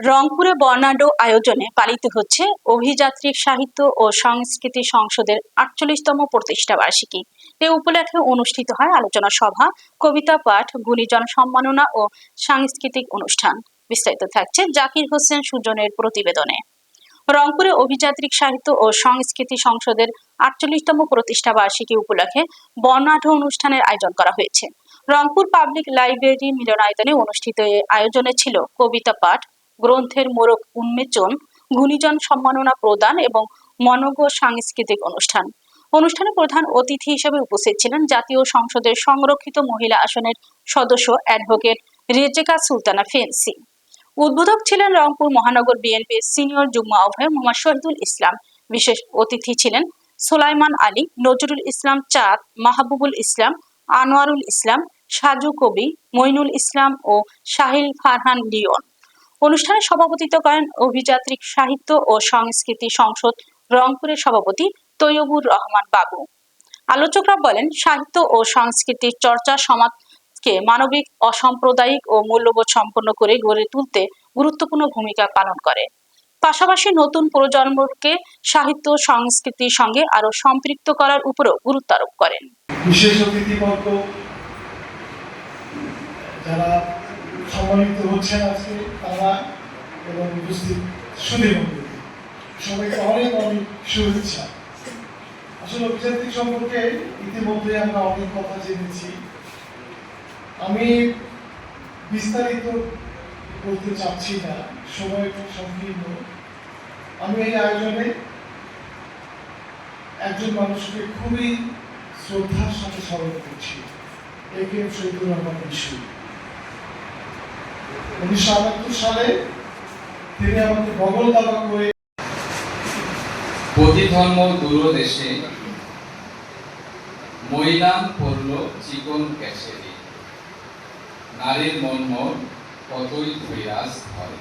রংপুরে বর্ণাঢ্য আয়োজনে পালিত হচ্ছে অভিযাত্রিক সাহিত্য ও সংস্কৃতি সংসদের ৪৮তম প্রতিষ্ঠা বার্ষিকী। এ উপলক্ষে অনুষ্ঠিত হয় আলোচনা সভা, কবিতা পাঠ, গুণীজন সম্মাননা ও সাংস্কৃতিক অনুষ্ঠান। বিস্তারিত থাকছে জাকির হোসেন সুজনের প্রতিবেদনে। রংপুরে অভিযাত্রিক সাহিত্য ও সংস্কৃতি সংসদের ৪৮তম প্রতিষ্ঠা বার্ষিকী উপলক্ষে বর্ণাঢ্য অনুষ্ঠানের আয়োজন করা হয়েছে। রংপুর পাবলিক লাইব্রেরি মিলনায়তনে অনুষ্ঠিত এই আয়োজনে ছিল কবিতা পাঠ, গ্রন্থের মোড়ক উন্মোচন, গুণীজন সম্মাননা প্রদান এবং মনোজ্ঞ সাংস্কৃতিক অনুষ্ঠান। অনুষ্ঠানে প্রধান অতিথি হিসেবে উপস্থিত ছিলেন জাতীয় সংসদের সংরক্ষিত মহিলা আসনের সদস্য অ্যাডভোকেট রেজেকা সুলতানা ফেন্সি। উদ্বোধক ছিলেন রংপুর মহানগর বিএনপির সিনিয়র যুগ্ম আহ্বায়ক মোহাম্মদ শহীদুল ইসলাম। বিশেষ অতিথি ছিলেন সোলাইমান আলী, নজরুল ইসলাম চাঁদ, মাহবুবুল ইসলাম, আনোয়ারুল ইসলাম, সাজু কবি, মইনুল ইসলাম ও সাহিল ফারহান লিওন। অনুষ্ঠানে সভাপতিত্ব করেন অভিযাত্রিক সাহিত্য ও সংস্কৃতি সংসদ রংপুরের সভাপতি তৈয়বুর রহমান বাবু। আলোচকরা বলেন, সাহিত্য ও সংস্কৃতির চর্চা সমাজকে মানবিক, অসাম্প্রদায়িক ও মূল্যবোধ সম্পন্ন করে গড়ে তুলতে গুরুত্বপূর্ণ ভূমিকা পালন করে। পাশাপাশি নতুন প্রজন্মকে সাহিত্য সংস্কৃতির সঙ্গে আরো সম্পৃক্ত করার উপরও গুরুত্ব আরোপ করেন। বিশেষ অতিথিবর্গ যারা সম্মানিত হচ্ছেন আজকে তারা এবং উপস্থিত সুধীবৃন্দ, সবাইকে অনেক অনেক শুভেচ্ছা। আসলে অভিযাত্রিক সম্পর্কে ইতিমধ্যে আমরা অনেক কথা জেনেছি। আমি বিস্তারিত বলতে চাচ্ছি না, সময় খুব সংকীর্ণ। আমি এই আয়োজনে একজন মানুষকে খুবই শ্রদ্ধার সাথে স্মরণ করছি, এ.কে.এম. শহীদুর রহমান বিশু। 1978 সালে তিনি আমাকে বগল দাবা করে প্রতিধর্ম দূরদেশে মহিলাম পড়ল চিকন ক্যাশেরি, নারীর মনমোর কতই ধৈরাজ ধরে।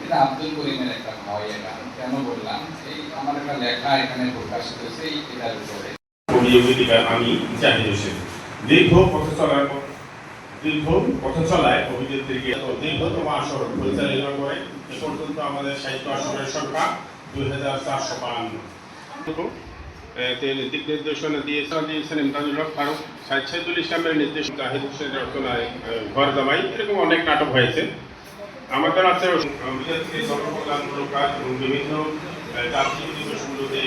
এটা আব্দুল করিমের একটা ভয়। এটা কেন বললাম, এই আমার একটা লেখা এখানে প্রকাশিত হয়েছে এটার উপরে। আমি জাহিদ হোসেন। দীর্ঘ পথ চলায় অভিযাত্রীকে দীর্ঘতম আসর পরিচালনা করে। এ পর্যন্ত আমাদের সাহিত্য আসরের সংখ্যা ২,৪৫২। দিক নির্দেশনা দিয়েছেন ইমদাদুল হক ফারুক, সাইদুল ইসলামের নির্দেশ, জাহিদ হোসেনের রচনায় ঘর জামাই, এরকম অনেক নাটক হয়েছে। আমাদের আছে অভিযাত্রী জনকল্যাণমূলক কাজ এবং বিভিন্ন জাতীয় দিবসগুলোতে